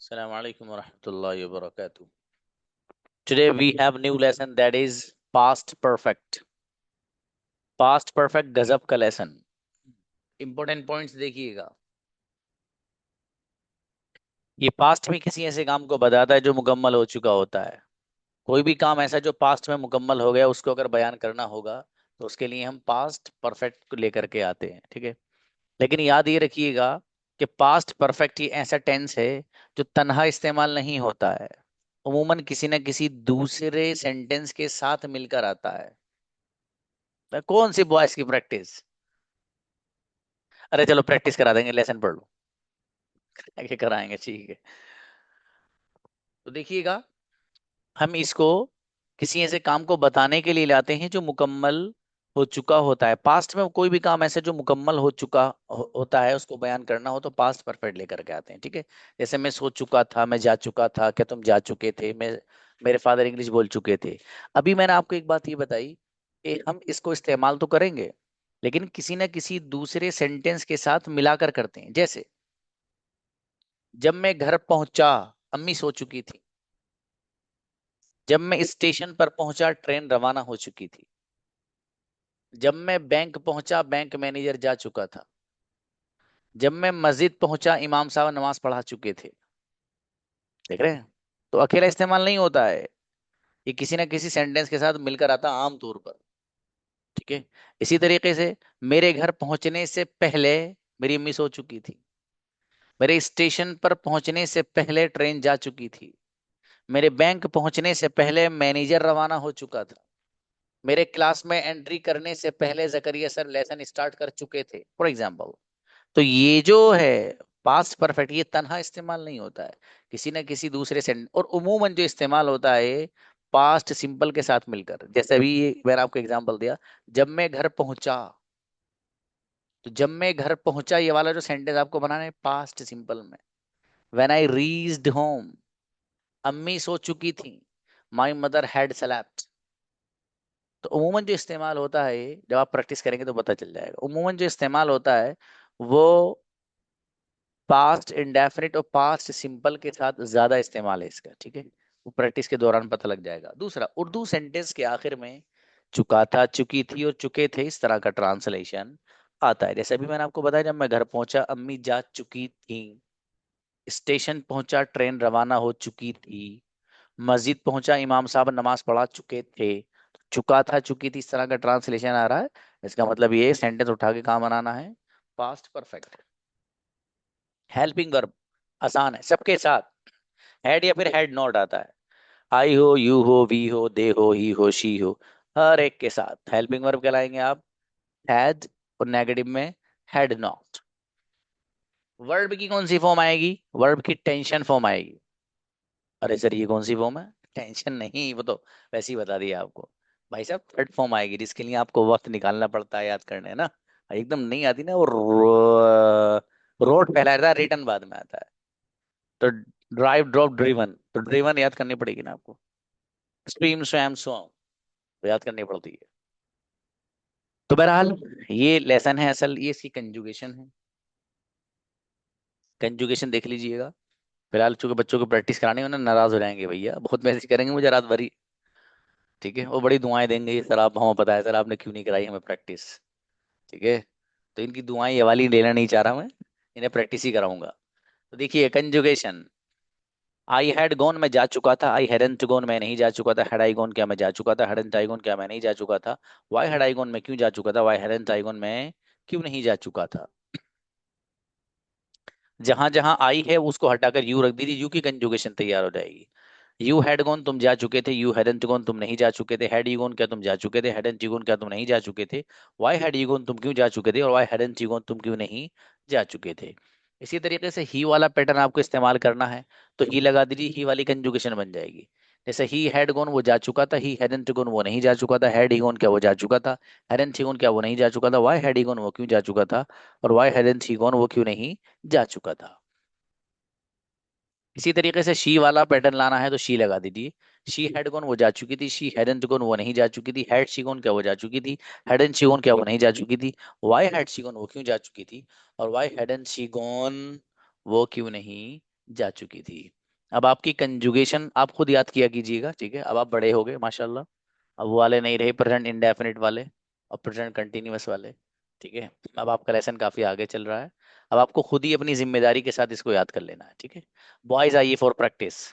Assalamu alaikum wa rahmatullahi wa barakatuh. Today we have new lesson that is past perfect. Past perfect गजब का lesson. Important points देखिएगा. ये past में किसी ऐसे काम को बताता है जो मुकम्मल हो चुका होता है. कोई भी काम ऐसा जो पास्ट में मुकम्मल हो गया उसको अगर बयान करना होगा तो उसके लिए हम पास्ट परफेक्ट को लेकर के आते हैं. ठीक है. लेकिन याद ये रखिएगा कि पास्ट परफेक्ट ही ऐसा टेंस है जो तन्हा इस्तेमाल नहीं होता है. उमूमन किसी न किसी दूसरे सेंटेंस के साथ मिलकर आता है. तो कौन सी बॉयज की प्रैक्टिस. अरे चलो प्रैक्टिस करा देंगे, लेसन पढ़ लो. आगे कराएंगे, ठीक है. तो देखिएगा, हम इसको किसी ऐसे काम को बताने के लिए लाते हैं जो मुकम्मल हो चुका होता है. पास्ट में कोई भी काम ऐसे जो मुकम्मल हो चुका होता है उसको बयान करना हो तो पास्ट परफेक्ट लेकर के आते हैं. ठीक है. जैसे मैं सो चुका था, मैं जा चुका था, क्या तुम जा चुके थे, मैं मेरे फादर इंग्लिश बोल चुके थे. अभी मैंने आपको एक बात ये बताई कि हम इसको इस्तेमाल तो करेंगे लेकिन किसी न किसी दूसरे सेंटेंस के साथ मिलाकर करते हैं. जैसे जब मैं घर पहुंचा अम्मी सो चुकी थी. जब मैं स्टेशन पर पहुंचा ट्रेन रवाना हो चुकी थी. जब मैं बैंक पहुंचा बैंक मैनेजर जा चुका था. जब मैं मस्जिद पहुंचा इमाम साहब नमाज पढ़ा चुके थे. देख रहे हैं. तो अकेला इस्तेमाल नहीं होता है, ये किसी ना किसी सेंटेंस के साथ मिलकर आता है आम तौर पर. ठीक है. इसी तरीके से मेरे घर पहुंचने से पहले मेरी अम्मी सो चुकी थी. मेरे स्टेशन पर पहुंचने से पहले ट्रेन जा चुकी थी. मेरे बैंक पहुंचने से पहले मैनेजर रवाना हो चुका था. मेरे क्लास में एंट्री करने से पहले जकरिया सर लेसन स्टार्ट कर चुके थे, फॉर एग्जाम्पल. तो ये जो है पास्ट परफेक्ट, ये तनहा इस्तेमाल नहीं होता है, किसी न किसी दूसरे से. और उमूमन जो इस्तेमाल होता है पास्ट सिंपल के साथ मिलकर. जैसे अभी मैंने आपको एग्जांपल दिया, जब मैं घर पहुंचा. तो जब मैं घर पहुंचा ये वाला जो सेंटेंस आपको बनाना है पास्ट सिंपल में. व्हेन आई रीच्ड होम अम्मी सो चुकी थी. My mother had slept. तो उमूमन जो इस्तेमाल होता है, जब आप प्रैक्टिस करेंगे तो पता चल जाएगा, उमूमन जो इस्तेमाल होता है वो पास्ट इंडेफिनिट और पास्ट सिंपल के साथ ज्यादा इस्तेमाल है इसका. ठीक है. वो प्रैक्टिस के दौरान पता लग जाएगा. दूसरा, उर्दू सेंटेंस के आखिर में चुका था, चुकी थी और चुके थे इस तरह का ट्रांसलेशन आता है. जैसे अभी मैंने आपको बताया, जब मैं घर पहुंचा अम्मी जा चुकी थी. स्टेशन पहुंचा ट्रेन रवाना हो चुकी थी. मस्जिद पहुंचा इमाम साहब नमाज पढ़ा चुके थे. चुका था, चुकी थी, इस तरह का ट्रांसलेशन आ रहा है. इसका मतलब ये सेंटेंस उठा के कहाँ बनाना है, पास्ट परफेक्ट. हेल्पिंग वर्ब आसान है सबके साथ. हैड या फिर हैड नॉट आता है. आई हो, यू हो, वी हो, दे हो, ही हो, शी हो, हर एक के साथ हेल्पिंग वर्ब कहलाएंगे आप. हैड और नेगेटिव में हैड नॉट. वर्ब की कौन सी फॉर्म आएगी, वर्ब की टेंशन फॉर्म आएगी. अरे सर ये कौन सी फॉर्म है, टेंशन नहीं, वो तो वैसे ही बता दिया आपको. भाई साहब थर्ड फॉर्म आएगी जिसके लिए आपको वक्त निकालना पड़ता है याद करने ना. एकदम नहीं आती ना, वो रोड पहला आता है, रिटर्न बाद में आता है. तो ड्राइव ड्रॉप ड्रिवन, तो ड्रिवन याद करनी पड़ेगी ना आपको. स्ट्रीम स्वैम सॉन्ग तो याद करनी पड़ती है. तो बहरहाल ये लेसन है असल, ये इसकी कंजुगेशन है. कंजुगेशन देख लीजिएगा. फिलहाल चूंकि बच्चों को प्रैक्टिस करानी है ना, नाराज हो जाएंगे भैया, बहुत मैसेज करेंगे मुझे रात भर ही. ठीक है. वो बड़ी दुआएं देंगे, ये सर आप हमें पता है सर आपने क्यों नहीं कराई हमें प्रैक्टिस. ठीक है. तो इनकी दुआएं ये वाली लेना नहीं चाह रहा मैं, इन्हें प्रैक्टिस ही कराऊंगा. तो देखिए कंजुगेशन. आई हैड गॉन मैं जा चुका था. आई हैडंट गॉन मैं नहीं जा चुका था. हैड आई गॉन क्या मैं जा चुका था. हैडंट आई गॉन क्या मैं नहीं जा चुका था. वाई हैड आई गॉन मैं क्यों जा चुका था. वाई हैडंट आई गॉन मैं क्यों नहीं जा चुका था. जहां जहां आई है उसको हटाकर यू रख दीजिए, यू की कंजुगेशन तैयार हो जाएगी. यू हैड गॉन तुम जा चुके थे. यू हैडंट गॉन तुम नहीं जा चुके थे. हैड यू गॉन क्या तुम जा चुके थे. हैडंट यू गॉन क्या तुम नहीं जा चुके थे. वाई हैड यू गॉन तुम क्यों जा चुके थे. और वाई हैडंट यू गॉन तुम क्यों नहीं जा चुके थे. इसी तरीके से ही वाला पैटर्न आपको इस्तेमाल करना है. तो ही लगा दीजिए, ही वाली कंजुगेशन बन जाएगी. जैसे ही हैड गॉन वो जा चुका था. ही हैडंट गॉन वो नहीं जा चुका था. हैड ही गॉन क्या वो जा चुका था. हैडंट ही गॉन क्या वो नहीं जा चुका था. वाई हैड ही गॉन वो क्यों जा चुका था. और वाई हैडंट ही गॉन वो क्यों नहीं जा चुका था. इसी तरीके से शी वाला पैटर्न लाना है तो शी लगा दीजिए. शी हैड गॉन वो जा चुकी थी. शी हैडंट गॉन वो नहीं जा चुकी थी. हैड शी गॉन क्या वो जा चुकी थी. हैडंट शी गॉन क्या वो नहीं जा चुकी थी. वाई हैड शी गॉन वो क्यों जा चुकी थी. और वाई हैडंट शी गॉन वो क्यों नहीं जा चुकी थी। अब आपकी कंजुगेशन आप खुद याद किया कीजिएगा, ठीक है? अब आप बड़े हो गए माशाल्लाह। अब वो वाले नहीं रहे प्रेजेंट इंडेफिनिट वाले और प्रेजेंट कंटिन्यूअस वाले, ठीक है? अब आपका लेसन काफी आगे चल रहा है। अब आपको खुद ही अपनी जिम्मेदारी के साथ इसको याद कर लेना है, ठीक है? बॉयज आइए फॉर प्रैक्टिस।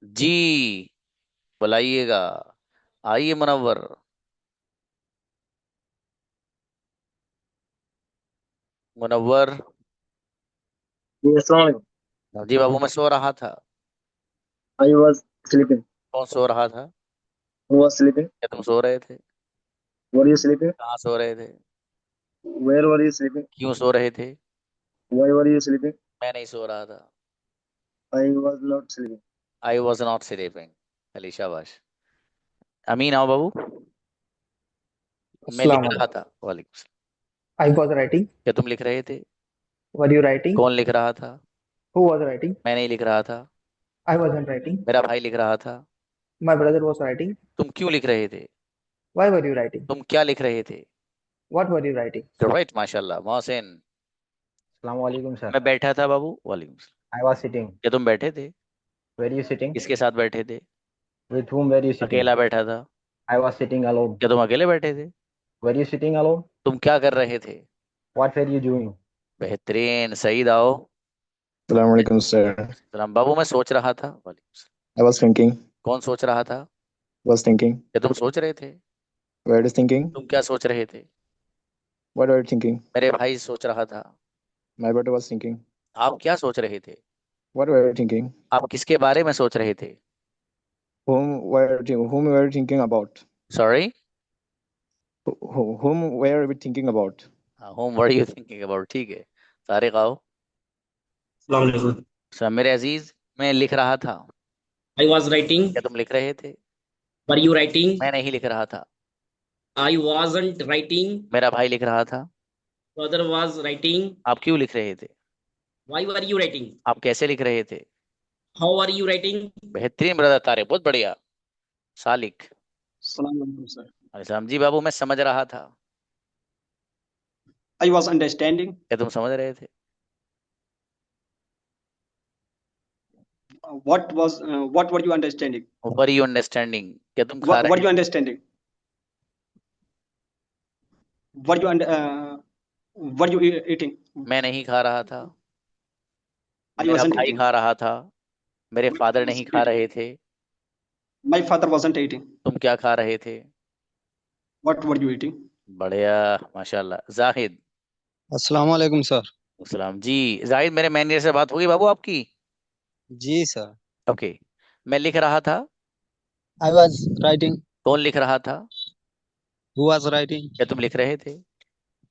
जी बुलाइएगा। आइए मुनव्वर। मुनव्वर। जी अस्सलाम वालेकुम। जी बाबू, मैं सो रहा था। I was sleeping. कौन सो रहा था? Who was sleeping? क्या तुम सो रहे थे? Were you sleeping? कहाँ सो रहे थे? Where were you sleeping? क्यों सो रहे थे? Why were you sleeping? मैं नहीं सो रहा था। I was not sleeping. I was not sleeping. Ali शाबाश। अमीन आओ बाबू। मैं लिख अस्सलाम रहा वालेकुम। था। वालेकुम सलाम। I was writing. क्या तुम लिख रहे थे? Were you writing? कौन लिख रहा था? Who was writing? मैं नहीं लिख रहा था। I wasn't writing. मेरा भाई लिख रहा था। My brother was writing. तुम क्यों लिख रहे थे? Why were you writing? तुम क्या लिख रहे थे? What were you writing? Right माशाल्लाह मोहसिन। Assalamualaikum sir. मैं बैठा था बाबू। वालेकुम सलाम। I was sitting. क्या तुम बैठे थे? Were you sitting? किसके साथ बैठे थे? With whom were you sitting? अकेला बैठा था। I was sitting alone. क्या तुम अकेले बैठे थे? Were you sitting alone? तुम क्या कर रहे थे? What were you doing? बेहतरीन, सईद आओ। Assalamu alaikum, sir. सलाम बाबू, मैं सोच रहा था। वालेकुम सलाम। I was thinking, कौन सोच रहा था? was thinking. क्या तुम सोच रहे थे? Where is thinking? तुम क्या सोच रहे थे? What are you thinking? मेरे भाई सोच रहा था। My brother was thinking. आप क्या सोच रहे थे? What were you thinking? आप किसके बारे में सोच रहे थे? Whom were you thinking about? Sorry. Whom were we thinking about? Whom what are you thinking about, ठीक है। तारिक आओ। अस्सलाम वालेकुम। सर मेरे अजीज, मैं लिख रहा था। I was writing. क्या तुम लिख रहे थे? Were you writing? मैं नहीं लिख रहा था। I wasn't writing. मेरा भाई लिख रहा था। Father was writing. आप क्यों लिख रहे थे? Why were you writing? आप कैसे लिख रहे थे? How are you writing? बेहतरीन ब्रदर तारिक, बहुत बढ़िया। सालिक। अस्सलाम वालेकुम सर। अलैहिस्सलाम जी बाबू, मैं समझ रहा था। I was understanding. क्या तुम समझ रहे थे? What were you understanding? Were you understanding, क्या तुम खा What were रहे you थे? understanding? Were you under, were you eating? मैं नहीं खा रहा था। I मेरा wasn't भाई eating. खा रहा था। मेरे My फादर father नहीं was खा eating. रहे थे। My father wasn't eating. तुम क्या खा रहे थे? What were you eating? बढ़िया, माशाल्लाह। जाहिद। अस्सलाम वालेकुम सर। सलाम जी। जाहिद, मेरे मैनेजर से बात होगी बाबू आपकी? जी सर। ओके। मैं लिख रहा था। I was writing. कौन लिख रहा था? Who was writing? क्या तुम लिख रहे थे?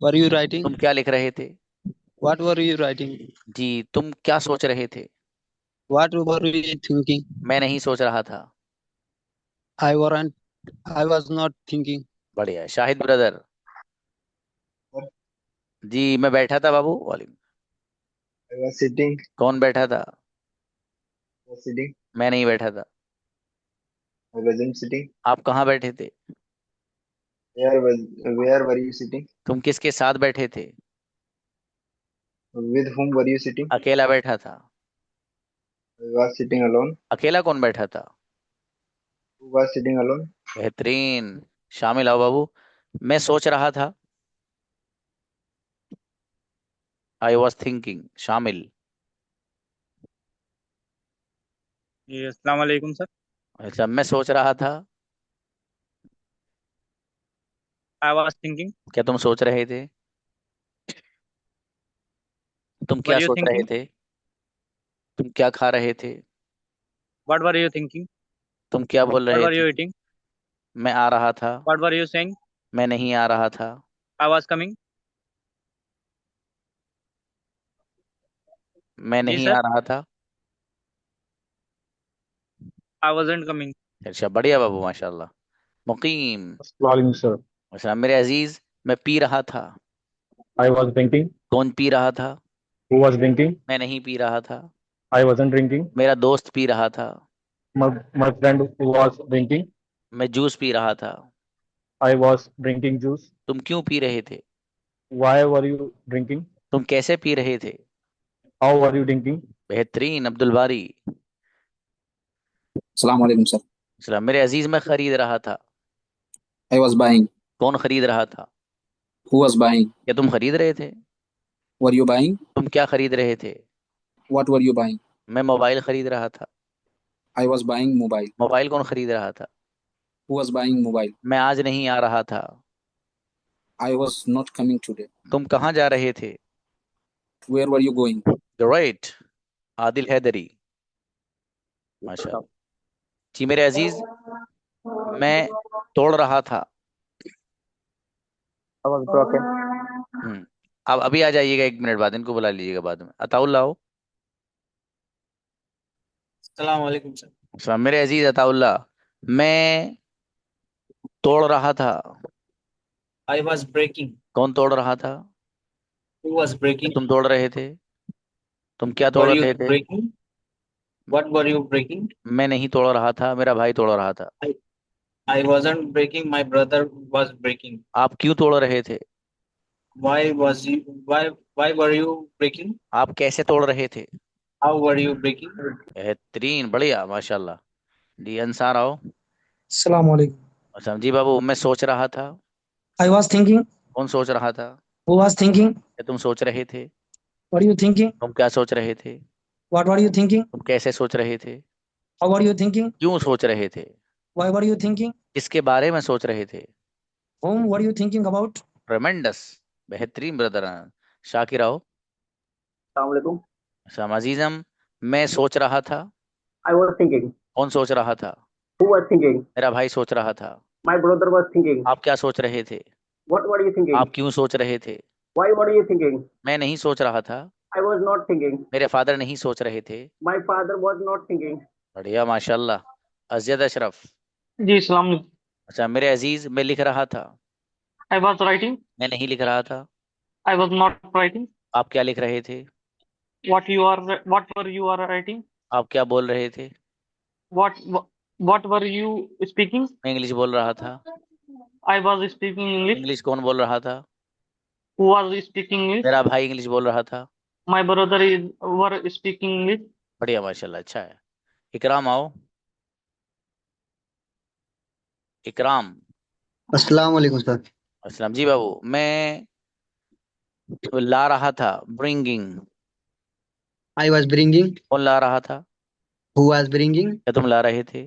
Were you writing? तुम क्या लिख रहे थे? What were you writing? जी, तुम क्या सोच रहे थे? What were you thinking? मैं नहीं सोच रहा था। I weren't I was not thinking. बढ़िया। शाहिद ब्रदर। जी, मैं बैठा था बाबू। वालेकुम। I was sitting. कौन बैठा था? Was sitting. मैं नहीं बैठा था। I wasn't sitting. आप कहाँ बैठे थे? Where were you sitting? तुम किसके साथ बैठे थे? With whom were you sitting? अकेला बैठा था। I was sitting alone. अकेला कौन बैठा था? Who was sitting alone? बेहतरीन। शामिल आओ बाबू। मैं सोच रहा था। I was thinking. शामिल। जी अस्सलाम वालेकुम सर। अच्छा, मैं सोच रहा था। I was thinking. क्या तुम सोच रहे थे? तुम क्या वर यू सोच रहे थिंकिंग? थे? तुम क्या खा रहे थे? What were you thinking? तुम क्या बोल व्हाट रहे वर थे? You eating? मैं आ रहा था। What were you saying? मैं नहीं आ रहा था। I was coming. मैं जी नहीं सर। आ रहा था। I wasn't coming. अच्छा, बढ़िया बाबू, माशाल्लाह। मुकीम। Assalamualaikum, sir. अच्छा मेरे अजीज, मैं पी रहा था। I was drinking. कौन पी रहा था? Who was drinking? मैं नहीं पी रहा था। I wasn't drinking. मेरा दोस्त पी रहा था। My friend was drinking. मैं जूस पी रहा था। I was drinking juice. तुम क्यों पी रहे थे? Why were you drinking? तुम कैसे पी रहे थे? How were you drinking? बेहतरीन। अब्दुल बारी। अस्सलाम वालेकुम सर। सलाम मेरे अजीज, मैं खरीद रहा था। I was buying. कौन खरीद रहा था? Who was buying? क्या तुम खरीद रहे थे? Were you buying? तुम क्या खरीद रहे थे? What were you buying? मैं मोबाइल खरीद रहा था। I was buying mobile. Mobile कौन खरीद रहा था? Who was buying mobile? मैं आज नहीं आ रहा था। I was not coming today. तुम कहाँ जा रहे थे? Where were you going? Right. Adil Hydari. माशाल्लाह। जी मेरे अजीज, मैं तोड़ रहा था। I was broken. अब अभी आ जाइएगा, 1 मिनट बाद इनको बुला लीजिएगा बाद में। अताउल्ला हो। अस्सलाम वालेकुम सर। अच्छा, मेरे अजीज अताउल्ला, मैं तोड़ रहा था। I was breaking. कौन तोड़ रहा था? Who was breaking? तुम तोड़ रहे थे। तुम क्या तोड़ वर यू रहे थे? Breaking? What were you breaking? मैं नहीं तोड़ रहा था, मेरा भाई तोड़ रहा था। I wasn't breaking, my brother was breaking. आप क्यों तोड़ रहे थे? Why was you why were you breaking? आप कैसे तोड़ रहे थे? How were you breaking? बेहतरीन, बढ़िया, माशाल्लाह। जी अंसार आओ। Assalamu alaikum. अच्छा जी बाबू, मैं सोच रहा था। I was thinking. कौन सोच रहा था? Who was thinking? क्या तुम सोच रहे थे? What are you thinking? तुम क्या सोच रहे थे? What were you thinking? तुम कैसे सोच रहे थे? How were you thinking? क्यों सोच रहे थे? Why were you thinking? किसके बारे में सोच रहे थे? Whom were you thinking about? ट्रेमेंडस। बेहतरीन ब्रदर। शाकिर आओ। अस्सलाम वालेकुम। अच्छा अजीजम, मैं सोच रहा था। I was thinking. कौन सोच रहा था? Who was thinking? मेरा भाई सोच रहा था। My brother was thinking. आप क्या सोच रहे थे? What were you thinking? आप क्यों सोच रहे थे? Why were you thinking? मैं नहीं सोच रहा था। I was not thinking. मेरे फादर नहीं सोच रहे थे। My father was not thinking. बढ़िया माशाल्लाह। अज़यद अशरफ। जी सलाम। अच्छा, मेरे अजीज मैं लिख रहा था। I was writing. मैं नहीं लिख रहा था। I was not writing. आप क्या लिख रहे थे? What were you are writing. आप क्या बोल रहे थे? What what were you speaking. मैं इंग्लिश बोल रहा था। I was speaking English. English कौन बोल रहा था? Who was speaking English. मेरा भाई इंग्लिश बोल रहा था। My brother is were speaking English. बढ़िया माशाल्लाह, अच्छा है। इकराम आओ। इकराम। अस्सलाम वालेकुम सर। अस्सलाम जी बाबू। मैं ला रहा था, ब्रिंगिंग। I was bringing. कौन ला रहा था? Who was bringing. क्या तुम ला रहे थे?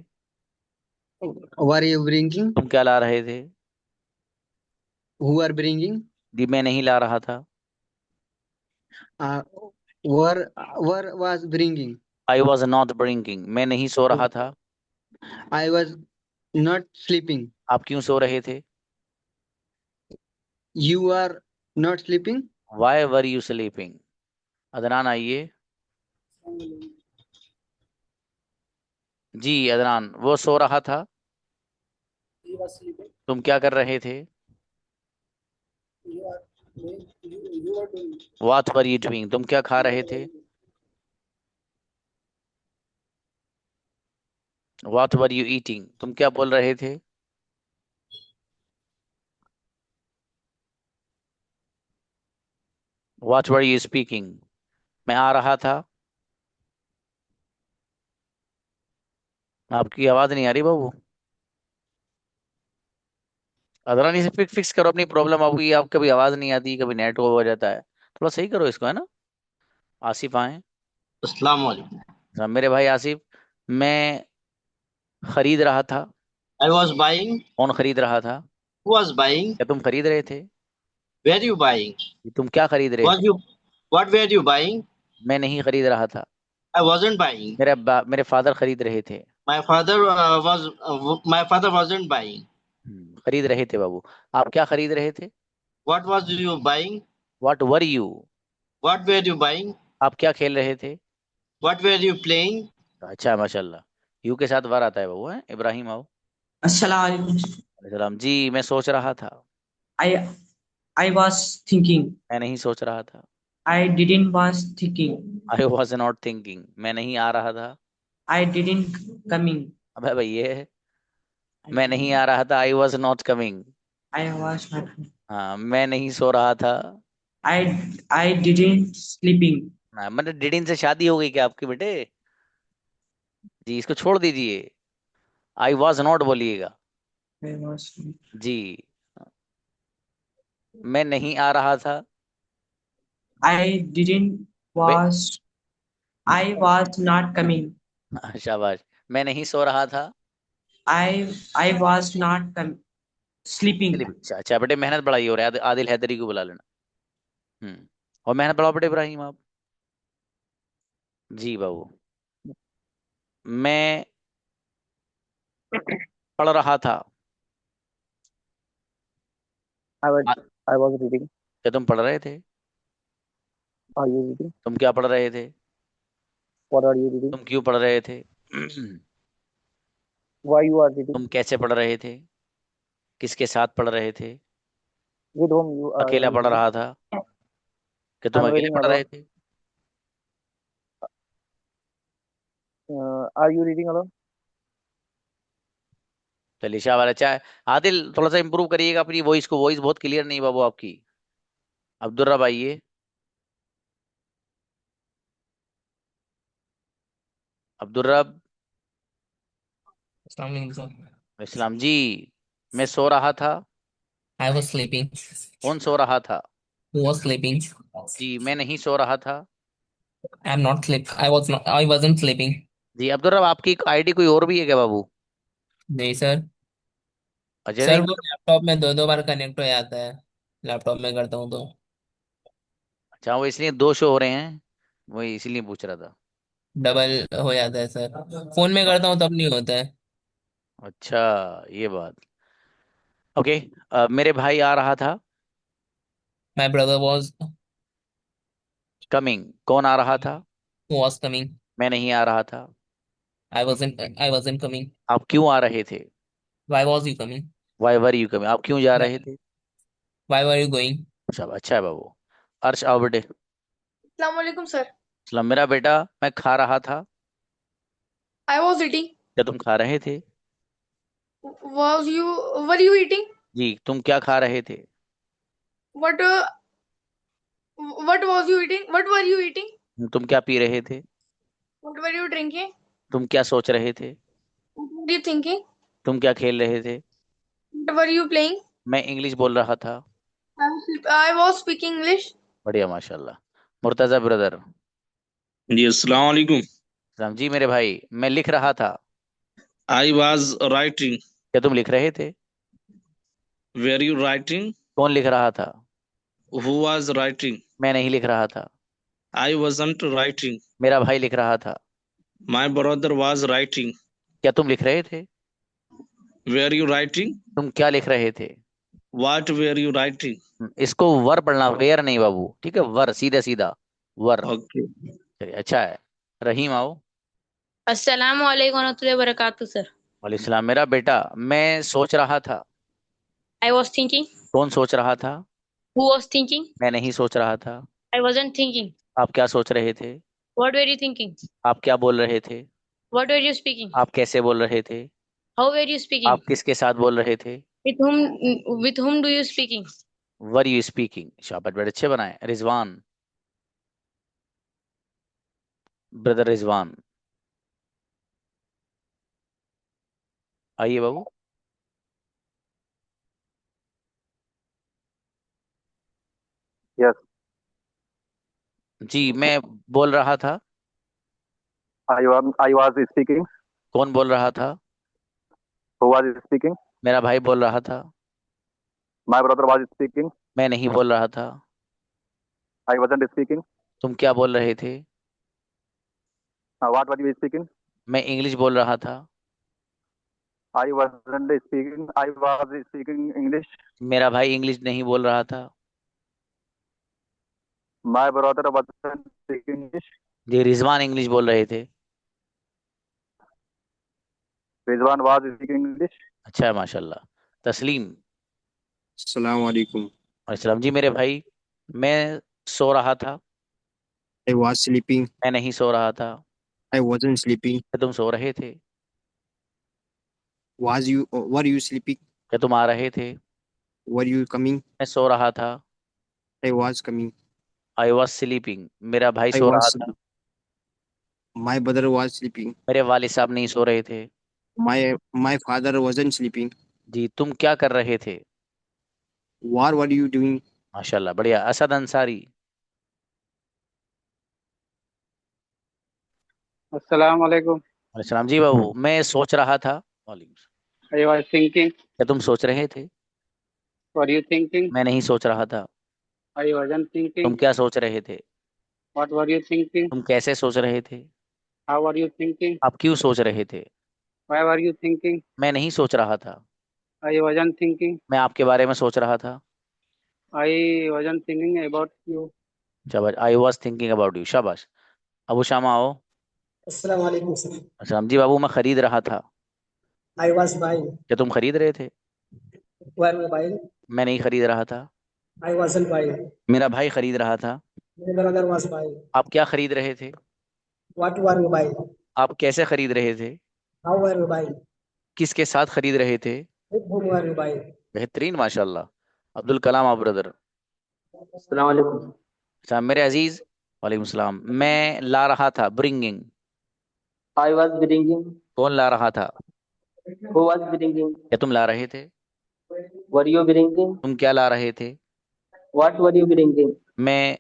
Were you bringing. तुम क्या ला रहे थे? Who are bringing. दी मैं नहीं ला रहा था। Were were was bringing. I was not bringing, मैं नहीं सो रहा था। I was not sleeping. आप क्यों सो रहे थे? You are not sleeping. Why were you sleeping? Adnan आइए। जी अदनान, वो सो रहा था। तुम क्या कर रहे थे? What were you doing? तुम क्या खा रहे थे? What were you eating? तुम क्या बोल रहे थे? What were you speaking? मैं आ रहा था। आपकी आवाज नहीं आ रही बाबू। अदनान, इसे फिक्स करो अपनी प्रॉब्लम। आपकी आप कभी आवाज नहीं आती, कभी नेट हो जाता है। थोड़ा सही करो इसको, है ना। आसिफ आए। अस्सलाम वालेकुम। हाँ, मेरे भाई आसिफ। मैं खरीद रहा था। I was buying. कौन खरीद रहा था? Who was buying? क्या तुम खरीद रहे थे? Were you buying? तुम क्या खरीद रहे Was थे? you? What were you buying? मैं नहीं खरीद रहा था। I wasn't buying. मेरे फादर खरीद रहे थे। My father wasn't buying. खरीद रहे थे बाबू। आप क्या खरीद रहे थे? What was you buying? What were you? What were you buying? आप क्या खेल रहे थे? What were you playing? अच्छा माशाल्लाह। यू के साथ वार आता है बाबू, है। इब्राहिम आओ। Assalamualaikum. सलाम जी। मैं सोच रहा था। I I was thinking. मैं नहीं सोच रहा था। I didn't was thinking. I was not thinking, मैं नहीं आ रहा था। I didn't coming. अबे भाई ये है। मैं नहीं आ रहा था, I was not coming. I was not. हाँ, मैं नहीं सो रहा था। I I didn't sleeping. हाँ, मतलब डिडिन से शादी हो गई क्या आपकी बेटे? जी, इसको छोड़ दीजिए। आई वॉज नॉट बोलिएगा। I was. जी। मैं नहीं आ रहा था। I didn't bay was. I was not coming. शाबाश। मैं नहीं सो रहा था। I was not sleeping. अच्छा अच्छा बेटे, मेहनत बढ़ाई हो रहा है। आदिल हैदरी को बुला लेना। और मेहनत बढ़ाओ बेटे इब्राहिम आप। जी बाबू। मैं पढ़ रहा था। I was uh- I was reading. क्या तुम पढ़ रहे थे? Are you reading? तुम क्या पढ़ रहे थे? What are you reading? तुम क्यों पढ़ रहे थे? Why you are reading? तुम कैसे पढ़ रहे थे? किसके साथ पढ़ रहे थे? With whom you are अकेला पढ़ reading? रहा था? क्या तुम I'm अकेले reading पढ़ रहे alone. थे? Are you reading alone? चलिए शाबाश, अच्छा है। आदिल थोड़ा सा इंप्रूव करिएगा अपनी वॉइस को। वॉइस बहुत क्लियर नहीं बाबू आपकी। अब्दुल रब आइए। अब्दुल रब। इस्लाम जी। मैं सो रहा था। I was sleeping. कौन सो रहा था? Who was sleeping? जी, मैं नहीं सो रहा था। I am not sleep. I was not. I wasn't sleeping. जी अब्दुल रब, आपकी आईडी कोई और भी है क्या बाबू? नहीं सर। अच्छा सर नहीं वो मतलब। लैपटॉप में दो दो बार कनेक्ट हो जाता है। लैपटॉप में करता हूँ तो अच्छा, वो इसलिए दो शो हो रहे हैं, वही इसीलिए पूछ रहा था। डबल हो जाता है सर। फोन में करता हूँ तब नहीं होता है। अच्छा, ये बात। ओके। मेरे भाई आ रहा था। My brother कमिंग, कौन आ रहा था? was coming. मैं नहीं आ रहा था। I wasn't coming. आप क्यों आ रहे थे? Why was you coming? Y were you coming, आप क्यों जा रहे Why, थे? why were you going? सब अच्छा है बाबू। अर्श आओ बेटे। Assalamualaikum, sir. सलाम। मेरा बेटा, मैं खा रहा था। I was eating. क्या तुम खा रहे थे? Was you were you eating? जी, तुम क्या खा रहे थे? What what was you eating? What were you eating? तुम क्या पी रहे थे? What were you drinking? तुम क्या सोच रहे थे? What were you thinking? तुम क्या खेल रहे थे? What were you playing? मैं इंग्लिश बोल रहा था। I was speaking English. बढ़िया, माशाल्लाह। मुर्तजा ब्रदर। जी अस्सलाम वालेकुम। राम जी मेरे भाई, मैं लिख रहा था। I was writing. क्या तुम लिख रहे थे? Were you writing? कौन लिख रहा था? Who was writing? मैं नहीं लिख रहा था। I wasn't writing. मेरा भाई लिख रहा था। My brother was writing. क्या तुम लिख रहे थे? Were you writing? तुम क्या लिख रहे थे? What were you writing? इसको वर पढ़ना, वेयर नहीं बाबू, ठीक है? वर, सीधा सीधा वर। ओके। चलिए, अच्छा है। रहीम आओ। अस्सलाम वालेकुम वरहमतुल्लाहि वबरकातुहू सर। वालेकुम सलाम। मेरा बेटा, मैं सोच रहा था। I was thinking. कौन सोच रहा था? Who was thinking? मैं नहीं सोच रहा था। I wasn't thinking. आप क्या सोच रहे थे? What were you thinking? आप क्या बोल रहे थे? What were you speaking? आप कैसे बोल रहे थे? How were you speaking? आप किसके साथ बोल रहे थे? With whom do you speaking? Were you speaking. शाबाश, बड़े अच्छे बनाए। रिजवान, ब्रदर रिजवान, आइए बाबू। Yes, जी, मैं बोल रहा था। I was speaking. कौन बोल रहा था? Who was speaking? मेरा भाई बोल रहा था। My brother was speaking. मैं नहीं बोल रहा था। I wasn't speaking. तुम क्या बोल रहे थे? What were you speaking? मैं इंग्लिश बोल रहा था। I wasn't speaking. I was speaking English. मेरा भाई इंग्लिश नहीं बोल रहा था। My brother wasn't speaking English. Ji, Rizwan English बोल रहे थे। Rizwan was speaking English. अच्छा है, माशाल्लाह। तस्लीम। अस्सलाम वालेकुम। अस्सलाम। जी मेरे भाई, मैं सो रहा था। I was sleeping. मैं नहीं सो रहा था। I wasn't sleeping. क्या तुम सो रहे थे? Were you sleeping? क्या तुम आ रहे थे? Were you coming? मैं सो रहा था। I was coming. I was sleeping. मेरा भाई I सो रहा was था। My brother was sleeping. मेरे वालिद साहब नहीं सो रहे थे। My father wasn't sleeping. जी, तुम क्या कर रहे थे? What were you doing? माशाल्लाह, बढ़िया। असद अंसारी। अस्सलाम वालेकुम। सलाम। जी बाबू, मैं सोच रहा था। वालेकुम। I was thinking. क्या तुम सोच रहे थे? Were you thinking? मैं नहीं सोच रहा था। I wasn't तुम thinking. क्या सोच रहे थे? What were you thinking? तुम कैसे सोच रहे थे? How were you thinking? आप क्यों सोच रहे थे? Why were you thinking? मैं नहीं सोच रहा था। I wasn't thinking. मैं आपके बारे में सोच रहा था। I wasn't thinking about you. शाबाश। I was thinking about you. शाबाश। अबू शामा आओ। अस्सलाम वालेकुम सर। सलाम। जी बाबू, मैं खरीद रहा था। I was buying. क्या तुम खरीद रहे थे? Were you buying? मैं नहीं खरीद रहा था। I wasn't buying. मेरा भाई खरीद रहा था। My brother was buying. आप क्या खरीद रहे थे? What were you buying? आप कैसे खरीद रहे थे? How were you buying? किसके साथ खरीद रहे थे? With whom were you buying? बेहतरीन, माशाल्लाह। अब्दुल कलाम आप ब्रदर। अस्सलाम वालेकुम। सलाम मेरे अजीज। वालेकुम सलाम। मैं ला रहा था, ब्रिंगिंग। I was bringing. कौन ला रहा था? Who was bringing? क्या तुम ला रहे थे? Were you bringing? तुम क्या ला रहे थे? What were you bringing? मैं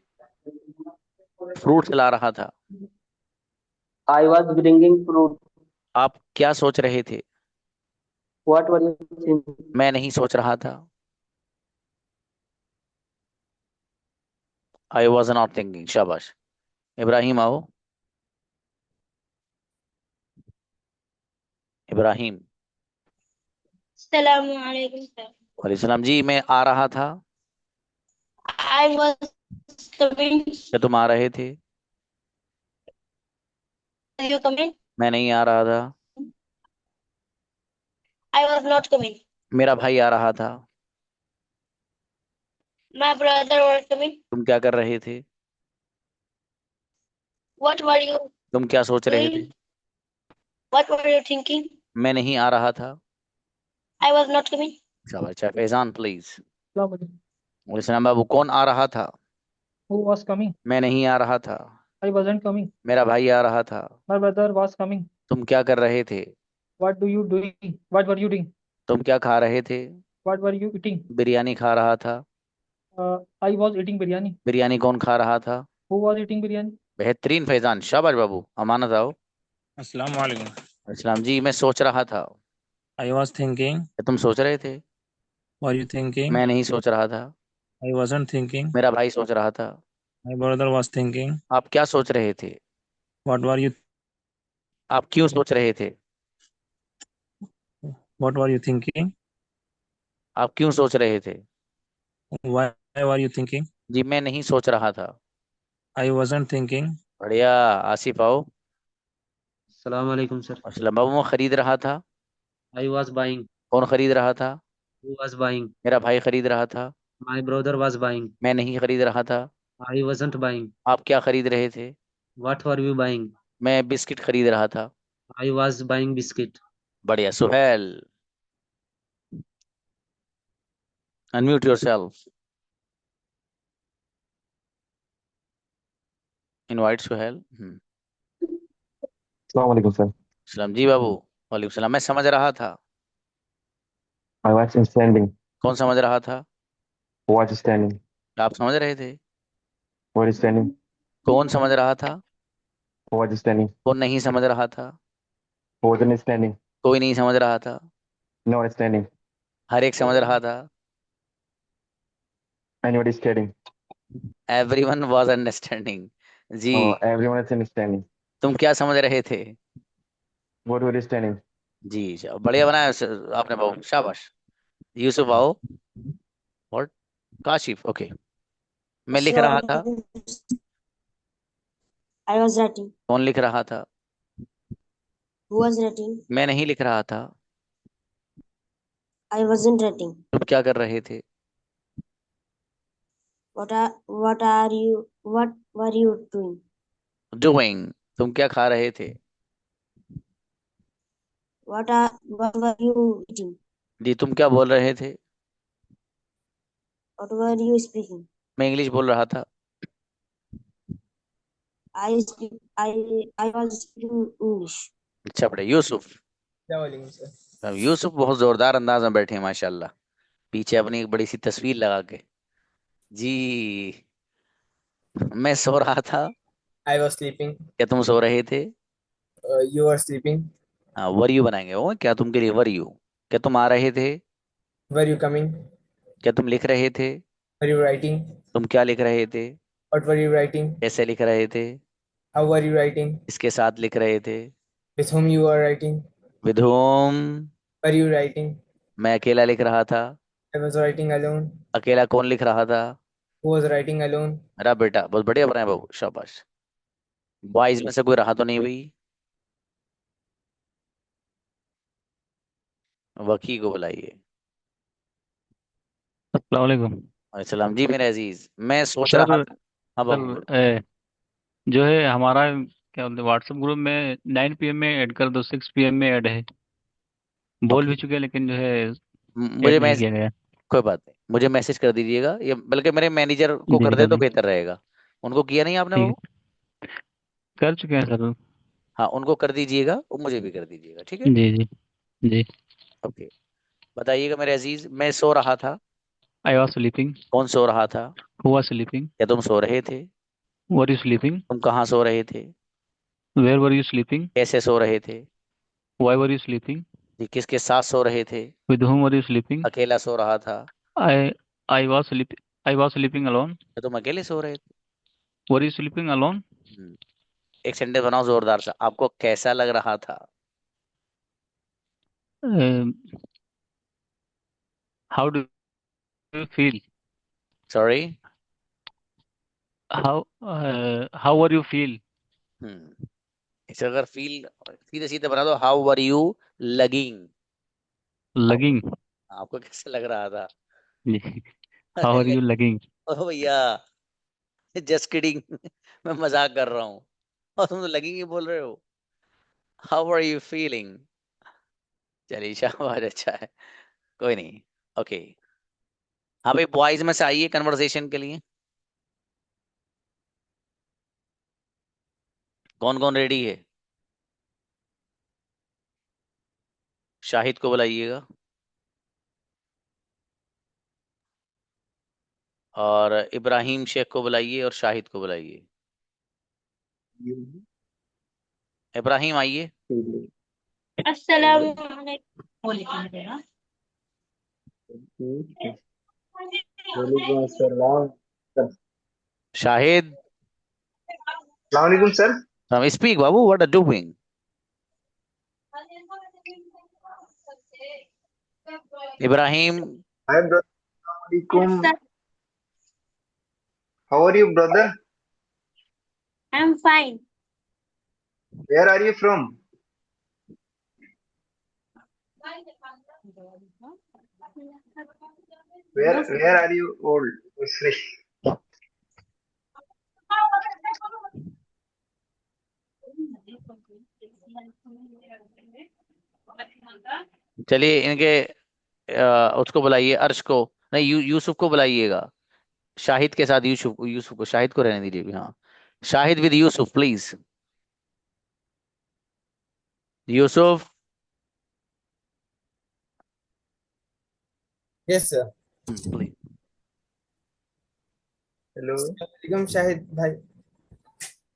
फ्रूट्स ला रहा था। I was bringing fruit. आप क्या सोच रहे थे? What were you thinking? मैं नहीं सोच रहा था। I was not thinking. शाबाश। इब्राहिम आओ। इब्राहिम। अस्सलाम वालेकुम सर। वालेकुम सलाम। जी, मैं आ रहा था। I was coming. क्या तुम आ रहे थे? Are you coming? मैं नहीं आ रहा था। I was not coming. मेरा भाई आ रहा था। My brother was coming. तुम क्या कर रहे थे? What were you तुम क्या सोच रहे थे? doing? What were you thinking? मैं नहीं आ रहा था। I was not coming. शाबाश। अच्छा, फैजान प्लीज। Assalamualaikum. इस्लाम बाबू, कौन आ रहा था? Who was coming? मैं नहीं आ रहा था। I wasn't coming. मेरा भाई आ रहा था। My brother was coming. तुम क्या कर रहे थे? What do you doing? What were you doing? तुम क्या खा रहे थे? What were you eating? Biryani खा रहा था। I was eating biryani. Biryani कौन खा रहा था? Who was eating biryani? बेहतरीन फैजान, शाबाश बाबू, अमानत आओ। अस्सलाम वालेकुम। इस्लाम जी, मैं सोच रहा था। I was thinking. क्या तुम सोच रहे थे? Were you thinking? मैं नहीं सोच रहा था। I wasn't thinking. मेरा भाई सोच रहा था। My brother was thinking. आप क्या सोच रहे थे? What were you? आप क्यों सोच रहे थे? What were you thinking? आप क्यों सोच रहे थे? Why were you thinking? जी, मैं नहीं सोच रहा था। I wasn't thinking. बढ़िया। आसिफ आओ। Assalamu alaikum, sir. इस्लाम बाबू, मैं खरीद रहा था। I was buying. कौन खरीद रहा था? Who was buying? मेरा भाई खरीद रहा था। My brother was buying. मैं नहीं खरीद रहा था। I wasn't buying. आप क्या खरीद रहे थे? What were you buying? मैं बिस्किट खरीद रहा था। I was buying biscuit. बढ़िया। Suhail, unmute yourself. Invite Suhail. अस्सलाम वालेकुम सर। सलाम जी बाबू। वालेकुम सलाम। मैं समझ रहा था। I was standing. कौन समझ रहा था? Was standing. आप समझ रहे थे। Was standing. कौन समझ रहा था? Was standing. कौन नहीं समझ रहा था? Wasn't standing. कोई नहीं समझ रहा था। No standing. हर एक समझ रहा था। Anybody standing. Everyone was understanding. जी। Oh, everyone is understanding. तुम क्या समझ रहे थे? What were you standing? जी, बढ़िया बनाया आपने बाबू, शाबाश। यूसुफ आओ। और काशिफ, ओके। मैं लिख रहा था। I was writing. कौन लिख रहा था? Who was writing? मैं नहीं लिख रहा था। I wasn't writing. तुम क्या कर रहे थे? What were you doing? Doing. तुम क्या खा रहे थे? What were you eating? जी, तुम क्या बोल रहे थे? What were you speaking? मैं इंग्लिश बोल रहा था। I was speaking English. अच्छा, बड़े यूसुफ। अब यूसुफ बहुत जोरदार अंदाज में बैठे हैं माशाल्लाह, पीछे अपनी एक बड़ी सी तस्वीर लगा के। जी, मैं सो रहा था। I was sleeping. क्या तुम सो रहे थे? You were sleeping. हाँ, वर यू बनाएंगे वो, क्या तुम के लिए वर यू। क्या तुम आ रहे थे? Were you coming? क्या तुम लिख रहे थे? Were you writing? तुम क्या लिख रहे थे? What were you writing? कैसे लिख रहे थे? How were you writing? इसके साथ लिख रहे थे? With whom you were writing? With home. Were you writing? मैं अकेला लिख रहा था। I was writing alone. अकेला कौन लिख रहा था? Who was writing alone? मेरा बेटा। बहुत बढ़िया बनाया बाबू, शाबाश। बॉयज में से कोई रहा तो नहीं भाई? वकी को बुलाइए। अस्सलाम वालेकुम। सलाम जी मेरे अजीज, मैं सोच रहा सर था। हाँ बाबू। सर जो है हमारा क्या बोलते हैं व्हाट्सएप ग्रुप में 9 PM में ऐड कर दो, 6 PM में ऐड है। बोल भी चुके हैं लेकिन जो है मुझे ऐड नहीं मैं किया गया। कोई बात नहीं, मुझे मैसेज कर दीजिएगा, या बल्कि मेरे मैनेजर को जी कर दे कर तो दी। बेहतर रहेगा। उनको किया नहीं आपने ठीक बाबू? है, कर चुके हैं सर। हाँ, उनको कर दीजिएगा और मुझे भी कर दीजिएगा, ठीक है। जी जी जी। ओके। बताइएगा मेरे अजीज, मैं सो रहा था। I was sleeping. कौन सो रहा था? Who was sleeping. क्या तुम सो रहे थे? Were you sleeping. तुम कहाँ सो रहे थे? Where were you sleeping. कैसे सो रहे थे? Why were you sleeping. जी, किसके साथ सो रहे थे? With whom were you sleeping. अकेला सो रहा था। I I was sleeping. I was sleeping alone. क्या तुम अकेले सो रहे थे? Were you sleeping alone. एक सेंटेंस बनाओ जोरदार सा, आपको कैसा लग रहा था? How do you feel. Sorry. how are you feel? इसे अगर फील सीधे सीधे बना दो, how are you lugging. Lugging. आपको कैसे लग रहा था? How are you lugging? ओ भैया, जस्ट किडिंग, मैं मजाक कर रहा हूँ और तुम तो लगिंग ही बोल रहे हो। How are you feeling? चलिए शाबाश, अच्छा है, कोई नहीं। ओके, हाँ भाई, बॉयज में से आइए कन्वर्सेशन के लिए। कौन कौन रेडी है? शाहिद को बुलाइएगा और इब्राहिम शेख को बुलाइए और शाहिद को बुलाइए। इब्राहिम आइए। Shahid, Assalamualaikum sir. स्पीक बाबू, what are doing? Ibrahim, Hi brother. Assalamualaikum. How are you brother? I'm fine. Where are you from? Where are you old? Usri. चलिए इनके उसको बुलाइए, अर्श को नहीं, यूसुफ को बुलाइएगा। शाहिद के साथ यूसुफ यूसुफ को, शाहिद को रहने दीजिए भी। हाँ, Shahid with Yusuf please. Yusuf, Yes sir. Please. Hello. Assalamualaikum Shahid bhai.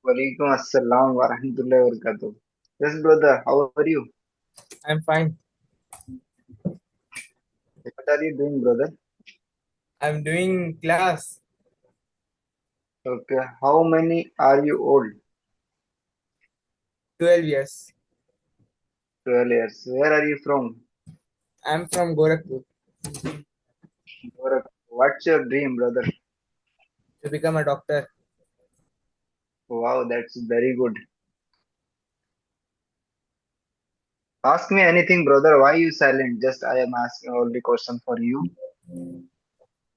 Walaikum assalam wa rahmatullahi wa barakatuh. Yes brother. How are you? I'm fine. What are you doing brother? I'm doing class. Okay. How many are you old? 12 years. 12 years. Where are you from? I'm from Gorakhpur. What's your dream brother? To become a doctor. Wow, that's very good. Ask me anything, brother. Why you silent? Just I am asking all the question for you.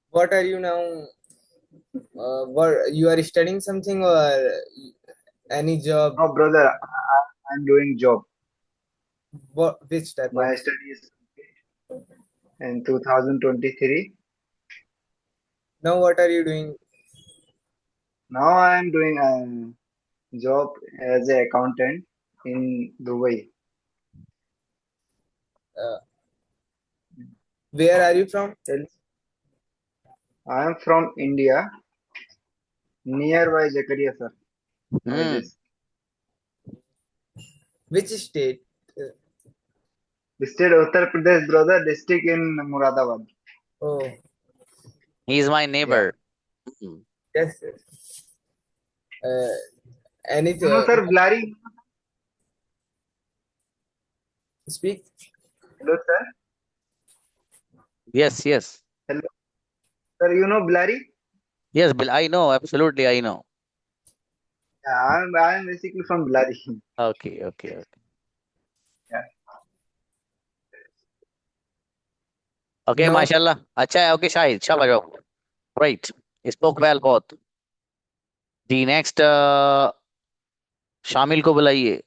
What are you now? What you are studying something or any job? No, brother. I'm doing job. What which type My of? study is in 2023. Now what are you doing? Now I am doing a job as an accountant in Dubai. Where are you from? I am from India, nearby Zakaria, sir. Which state? The state Uttar Pradesh, brother. District in Muradabad. Oh, he is my neighbor. yes sir. Anything? No, sir. Blari. Speak. Hello, sir. Yes, yes. Hello, sir. You know Blari? Yes, Bill, I know, absolutely, I know. Yeah, I am basically from Blari. Okay, okay, okay. Yeah. Okay, No. माशाल्लाह, अच्छा है। Okay, Shahid, शाबाश, great, spoke well both. The next शामिल को बुलाइए।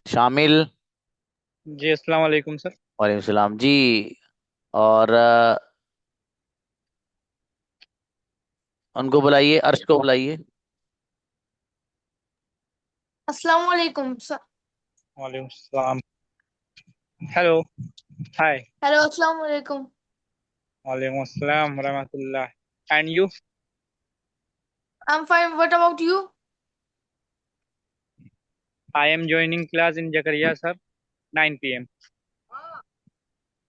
शामिल जी, अस्सलाम वालेकुम सर। वालेकुम सलाम जी। और उनको बुलाइए, अर्श को बुलाइए। अस्सलाम वालेकुम सर। वालेकुम सलाम। हेलो, हाय। हेलो, अस्सलाम वालेकुम। वालेकुम अस्सलाम रहमतुल्लाह। And you? I'm fine. What about you? I am joining class in Jakaria, sir, 9 p.m.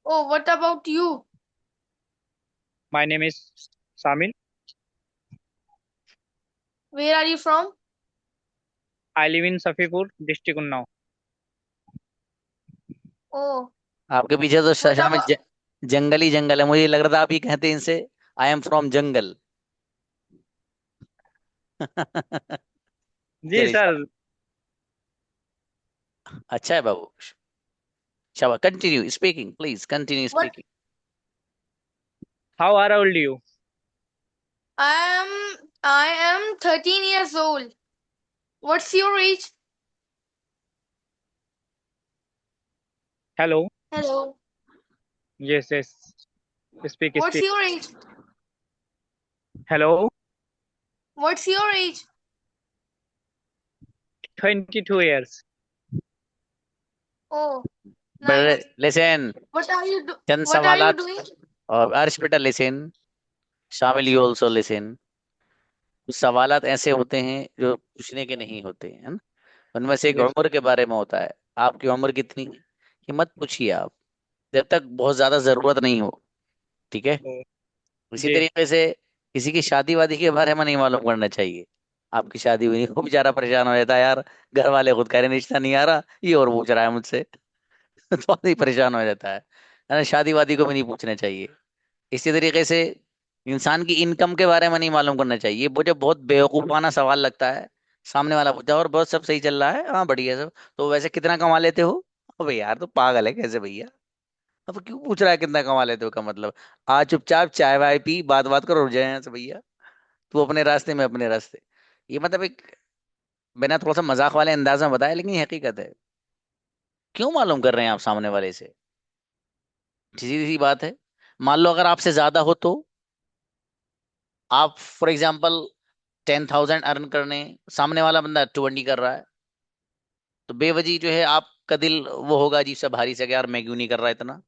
Oh, what about you? My name is Samil. Where are you from? I live in Safipur, district Unnao. Oh, आपके पीछे तो what शामिल about जंगल ही जंगल है। मुझे लग रहा था आप ये कहते हैं इनसे आई एम फ्रॉम जंगल। जी चलिए सर। अच्छा है बाबू। शाबाश, continue speaking please, continue What? Speaking. How are old you? I am 13 years old. What's your age? Hello. Hello. Yes, yes. Speak, What's speak. your age? Hello. What's your age? 22 years. Oh, nice. Listen, What are you do? Chand What are you सवालात। doing? और अर्श बेटा listen, शामिल you also listen. कुछ सवालात ऐसे होते हैं जो पूछने के नहीं होते हैं, है ना। उनमें से एक Yes. उम्र के बारे में होता है। आपकी उम्र कितनी है ये मत पूछिए आप, जब तक बहुत ज्यादा जरूरत नहीं हो। ठीक है। Oh, इसी जी। तरीके से किसी की शादी वादी के बारे में नहीं मालूम करना चाहिए। आपकी शादी हुई नहीं, वो बेचारा परेशान हो जाता है यार, घर वाले खुद कह रहे हैं रिश्ता नहीं आ रहा, ये और पूछ रहा है मुझसे। तो बहुत ही परेशान हो जाता है ना। शादी वादी को भी नहीं पूछना चाहिए। इसी तरीके से इंसान की इनकम के बारे में नहीं मालूम करना चाहिए। मुझे बहुत बेवकूफाना सवाल लगता है। सामने वाला पूछता है और बहुत सब सही चल रहा है, हाँ बढ़िया सब, तो वैसे कितना कमा लेते हो। अबे यार तो पागल है कैसे भैया। अब क्यों पूछ रहा है कितना कमा लेते हो का मतलब। आज चुपचाप चाय वाय पी, बात बात करो, उठ जाए यहाँ से भैया। तू अपने रास्ते में अपने रास्ते। ये मतलब एक, मैंने थोड़ा सा मजाक वाले अंदाज में बताया, लेकिन ये हकीकत है। क्यों मालूम कर रहे हैं आप सामने वाले से। सीधी सी बात है। मान लो अगर आपसे ज्यादा हो तो आप फॉर एग्जाम्पल 10,000 अर्न करने, सामने वाला बंदा 20 कर रहा है, तो बेवजह जो है आपका दिल वो होगा अजीब सा भारी सा कि यार मैं क्यों नहीं कर रहा इतना।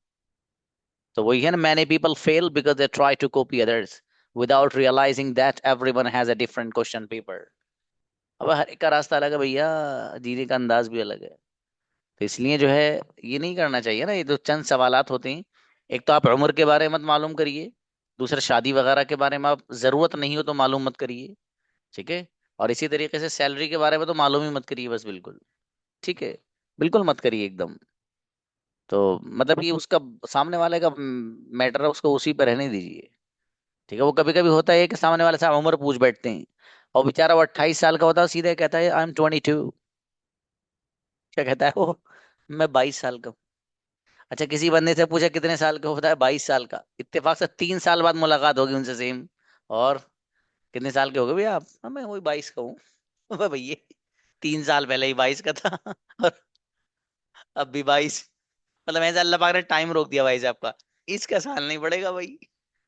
तो वही है ना, many people fail because they try to copy others without realizing that everyone has a different question paper. अब हर एक का रास्ता अलग है भैया, जीने का अंदाज भी अलग है। तो इसलिए जो है ये नहीं करना चाहिए ना। ये तो चंद सवालात होते हैं। एक तो आप उम्र के बारे में मत मालूम करिए, दूसरा शादी वगैरह के बारे में आप जरूरत नहीं हो तो मालूम मत करिए। ठीक है। और इसी तरीके से सैलरी के बारे में तो मालूम ही मत करिए बस, बिल्कुल। ठीक है, बिल्कुल मत करिए एकदम। तो मतलब ये उसका, सामने वाले का मैटर है, उसको उसी पर रहने दीजिए। ठीक है। वो कभी कभी होता है कि सामने वाले साहब उम्र पूछ बैठते हैं, और बेचारा वो 28 साल का होता है, सीधे कहता है आई एम 22। क्या कहता है वो, मैं 22 साल का हूँ। अच्छा, किसी बंदे से पूछा कितने साल का, होता है 22 साल का। इत्तेफाक से 3 साल बाद मुलाकात होगी उनसे सेम। और कितने साल के हो गए भैया आप, "हाँ, मैं वही 22 का हूँ।" अबे भैया 3 साल पहले ही 22 का था और अब भी 22। मतलब ऐसा अल्लाह पाक ने टाइम रोक दिया भाई साहब का। इसका साल नहीं पड़ेगा भाई,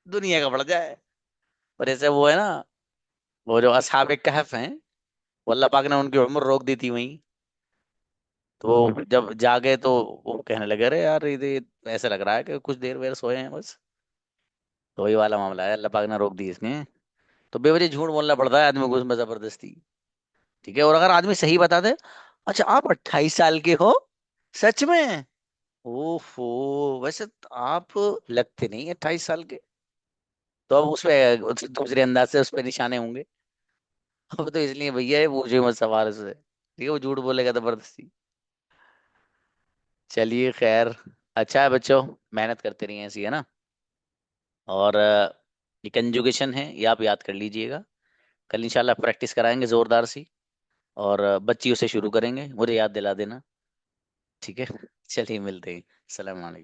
दुनिया का पड़ जाए। और ऐसे वो है ना, वो जो असहाब कहफ हैं, वो अल्लाह पाक ने उनकी उम्र रोक दी थी वहीं। तो वो जब जागे तो वो कहने लगे अरे यार ये ऐसा लग रहा है कि कुछ देर वेर सोए हैं बस। तो वही वाला मामला है, अल्लाह पाक ने रोक दी इसमें। तो बेवजह झूठ बोलना पड़ता है आदमी को उसमें जबरदस्ती। ठीक है। और अगर आदमी सही बता दे, अच्छा आप 28 साल के हो, सच में, ओफो, वैसे तो आप लगते नहीं 28 साल के। तो अब उसपे दूसरे अंदाज से उस पर निशाने होंगे। अब तो इसलिए भैया ये पूछे मत सवाल से, ठीक है, वो झूठ बोलेगा जबरदस्ती। चलिए खैर, अच्छा है बच्चों, मेहनत करते रहिए ऐसी, है ना। और ये कंजुगेशन है, ये आप याद कर लीजिएगा। कल इंशाल्लाह प्रैक्टिस कराएंगे जोरदार सी। और बच्चियों से शुरू करेंगे, मुझे याद दिला देना। ठीक है। चलिए मिलते हैं। सलाम अलैकुम।